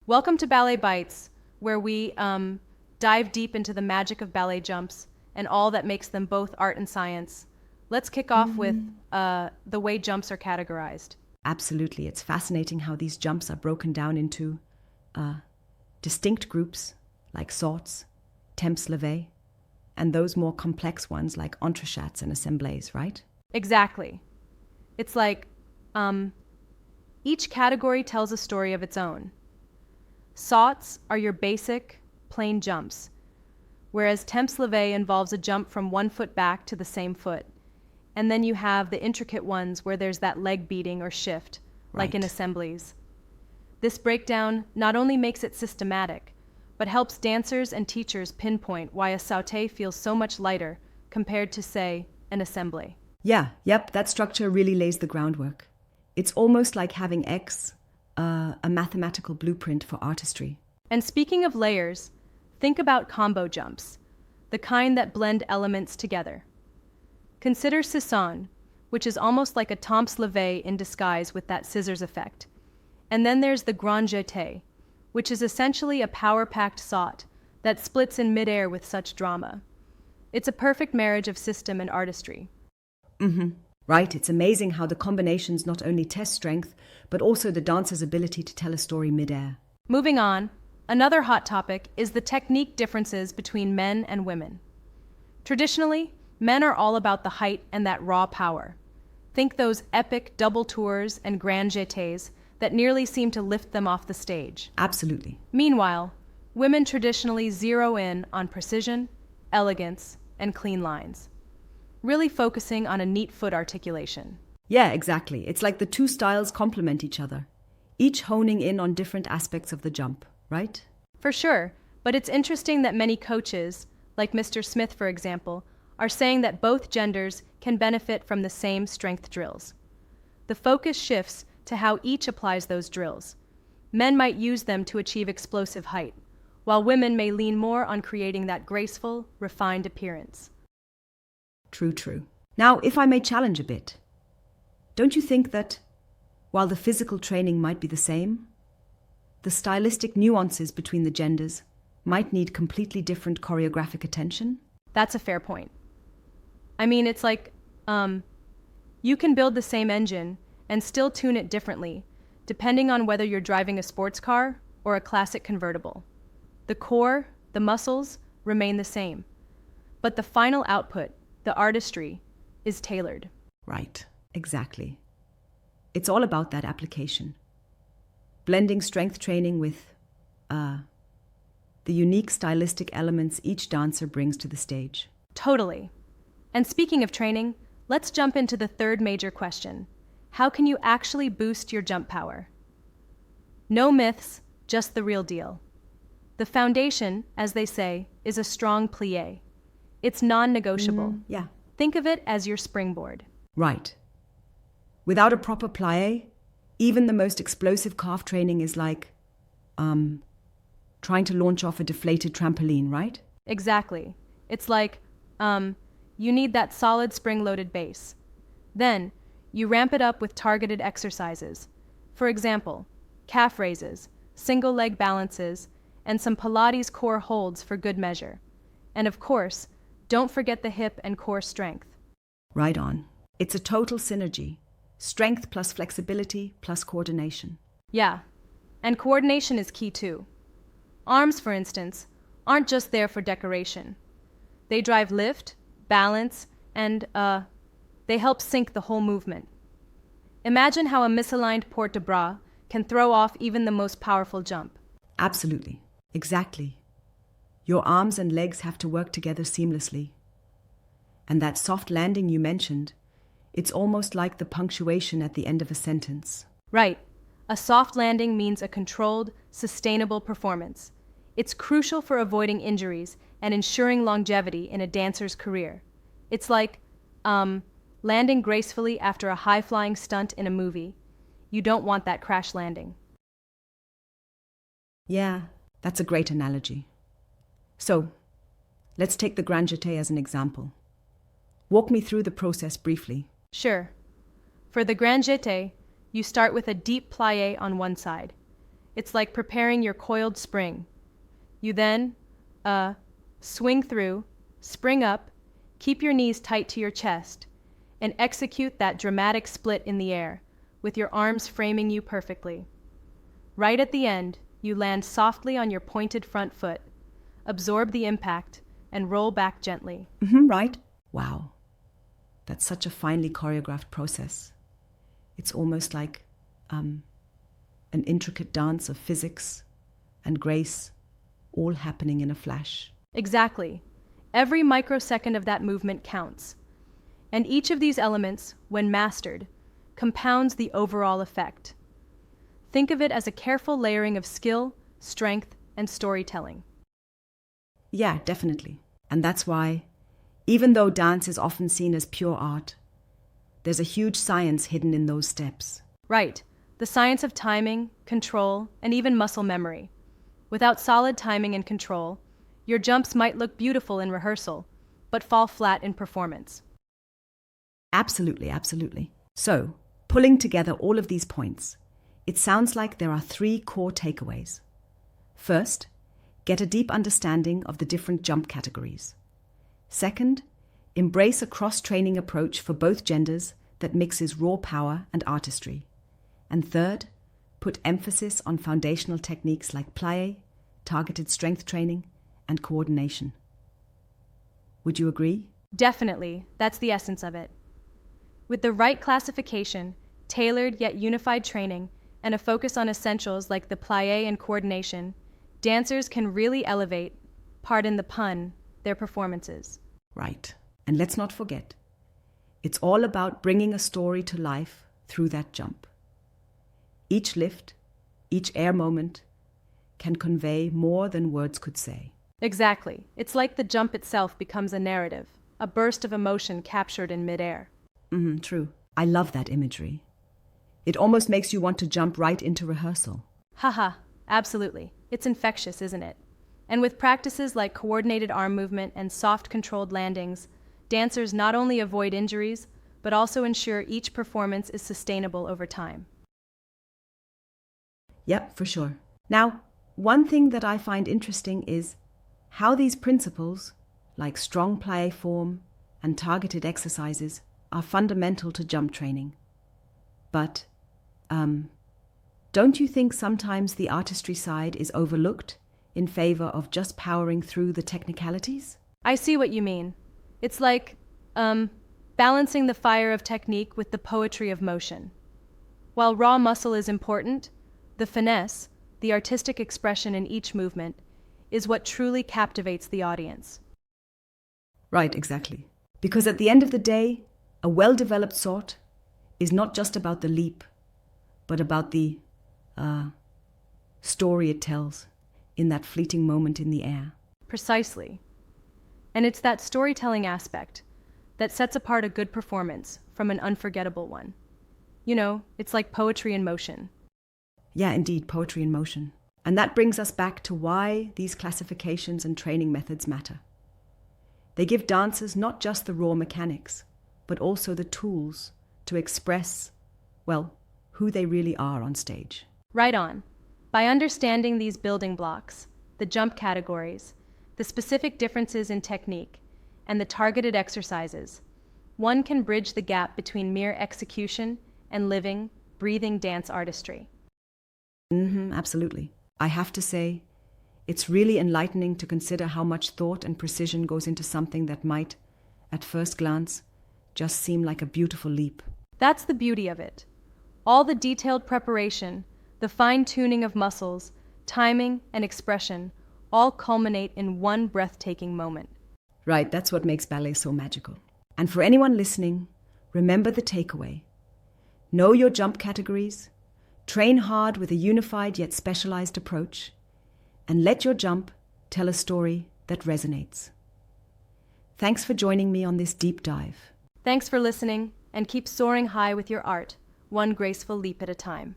Welcome to Ballet Bites, where we dive deep into the magic of ballet jumps and all that makes them both art and science. Let's kick off with the way jumps are categorized. Absolutely. It's fascinating how these jumps are broken down into distinct groups like sorts, temps levés, and those more complex ones like entrechats and assemblées, right? Exactly. It's like each category tells a story of its own. Sauts are your basic, plain jumps, whereas temps levés involves a jump from one foot back to the same foot. And then you have the intricate ones where there's that leg beating or shift, like in Right. assemblies. This breakdown not only makes it systematic, but helps dancers and teachers pinpoint why a sauté feels so much lighter compared to, say, an assembly. Yep, that structure really lays the groundwork. It's almost like having a mathematical blueprint for artistry. And speaking of layers, think about combo jumps, the kind that blend elements together. Consider Sisson, which is almost like a temps levé in disguise with that scissors effect. And then there's the grand jeté, which is essentially a power-packed saut that splits in midair with such drama. It's a perfect marriage of system and artistry. Right, it's amazing how the combinations not only test strength, but also the dancer's ability to tell a story midair. Moving on, another hot topic is the technique differences between men and women. Traditionally, men are all about the height and that raw power. Think those epic double tours and grand jetés that nearly seem to lift them off the stage. Absolutely. Meanwhile, women traditionally zero in on precision, elegance, and clean lines, really focusing on a neat foot articulation. Yeah, exactly. It's like the two styles complement each other, each honing in on different aspects of the jump, right? For sure, but it's interesting that many coaches, like Mr. Smith for example, are saying that both genders can benefit from the same strength drills. The focus shifts to how each applies those drills. Men might use them to achieve explosive height, while women may lean more on creating that graceful, refined appearance. True. Now, if I may challenge a bit, don't you think that while the physical training might be the same, the stylistic nuances between the genders might need completely different choreographic attention? That's a fair point. I mean, it's like, you can build the same engine and still tune it differently, depending on whether you're driving a sports car or a classic convertible. The core, the muscles, remain the same, but the final output, the artistry, is tailored. Right, exactly. It's all about that application. Blending strength training with the unique stylistic elements each dancer brings to the stage. Totally. And speaking of training, let's jump into the third major question. How can you actually boost your jump power? No myths, just the real deal. The foundation, as they say, is a strong plie. It's non-negotiable. Yeah. Think of it as your springboard. Right. Without a proper plie, even the most explosive calf training is like trying to launch off a deflated trampoline, right? Exactly. It's like, you need that solid spring-loaded base. Then, you ramp it up with targeted exercises. For example, calf raises, single leg balances, and some Pilates core holds for good measure. And of course, don't forget the hip and core strength. Right on. It's a total synergy. Strength plus flexibility plus coordination. Yeah, and coordination is key too. Arms, for instance, aren't just there for decoration. They drive lift, balance, and, they help sync the whole movement. Imagine how a misaligned port de bras can throw off even the most powerful jump. Absolutely. Exactly. Your arms and legs have to work together seamlessly. And that soft landing you mentioned, it's almost like the punctuation at the end of a sentence. Right. A soft landing means a controlled, sustainable performance. It's crucial for avoiding injuries and ensuring longevity in a dancer's career. It's like, landing gracefully after a high-flying stunt in a movie. You don't want that crash landing. Yeah, that's a great analogy. So, let's take the grand jeté as an example. Walk me through the process briefly. Sure. For the grand jeté, you start with a deep plie on one side. It's like preparing your coiled spring. You then, swing through, spring up, keep your knees tight to your chest, and execute that dramatic split in the air, with your arms framing you perfectly. Right at the end, you land softly on your pointed front foot, absorb the impact, and roll back gently. Right? Wow. That's such a finely choreographed process. It's almost like an intricate dance of physics and grace, all happening in a flash. Exactly. Every microsecond of that movement counts. And each of these elements, when mastered, compounds the overall effect. Think of it as a careful layering of skill, strength, and storytelling. Yeah, definitely. And that's why, even though dance is often seen as pure art, there's a huge science hidden in those steps. Right. The science of timing, control, and even muscle memory. Without solid timing and control, your jumps might look beautiful in rehearsal, but fall flat in performance. Absolutely, absolutely. So, pulling together all of these points, it sounds like there are 3 core takeaways. First, get a deep understanding of the different jump categories. Second, embrace a cross-training approach for both genders that mixes raw power and artistry. And third, put emphasis on foundational techniques like plie, targeted strength training, and coordination. Would you agree? Definitely, that's the essence of it. With the right classification, tailored yet unified training, and a focus on essentials like the plie and coordination, dancers can really elevate, pardon the pun, their performances. Right. And let's not forget, it's all about bringing a story to life through that jump. Each lift, each air moment, can convey more than words could say. Exactly. It's like the jump itself becomes a narrative, a burst of emotion captured in midair. True. I love that imagery. It almost makes you want to jump right into rehearsal. Haha, absolutely. It's infectious, isn't it? And with practices like coordinated arm movement and soft controlled landings, dancers not only avoid injuries, but also ensure each performance is sustainable over time. Yep, for sure. Now, one thing that I find interesting is how these principles, like strong plie form and targeted exercises, are fundamental to jump training. But, don't you think sometimes the artistry side is overlooked in favor of just powering through the technicalities? I see what you mean. It's like, balancing the fire of technique with the poetry of motion. While raw muscle is important, the finesse, the artistic expression in each movement, is what truly captivates the audience. Right, exactly. Because at the end of the day, a well-developed sort is not just about the leap, but about the story it tells in that fleeting moment in the air. Precisely. And it's that storytelling aspect that sets apart a good performance from an unforgettable one. You know, it's like poetry in motion. Yeah, indeed, poetry in motion. And that brings us back to why these classifications and training methods matter. They give dancers not just the raw mechanics, but also the tools to express, well, who they really are on stage. Right on. By understanding these building blocks, the jump categories, the specific differences in technique, and the targeted exercises, one can bridge the gap between mere execution and living, breathing dance artistry. Absolutely. I have to say, it's really enlightening to consider how much thought and precision goes into something that might, at first glance, just seem like a beautiful leap. That's the beauty of it. All the detailed preparation, the fine-tuning of muscles, timing, and expression all culminate in one breathtaking moment. Right, that's what makes ballet so magical. And for anyone listening, remember the takeaway. Know your jump categories, train hard with a unified yet specialized approach, and let your jump tell a story that resonates. Thanks for joining me on this deep dive. Thanks for listening, and keep soaring high with your art, one graceful leap at a time.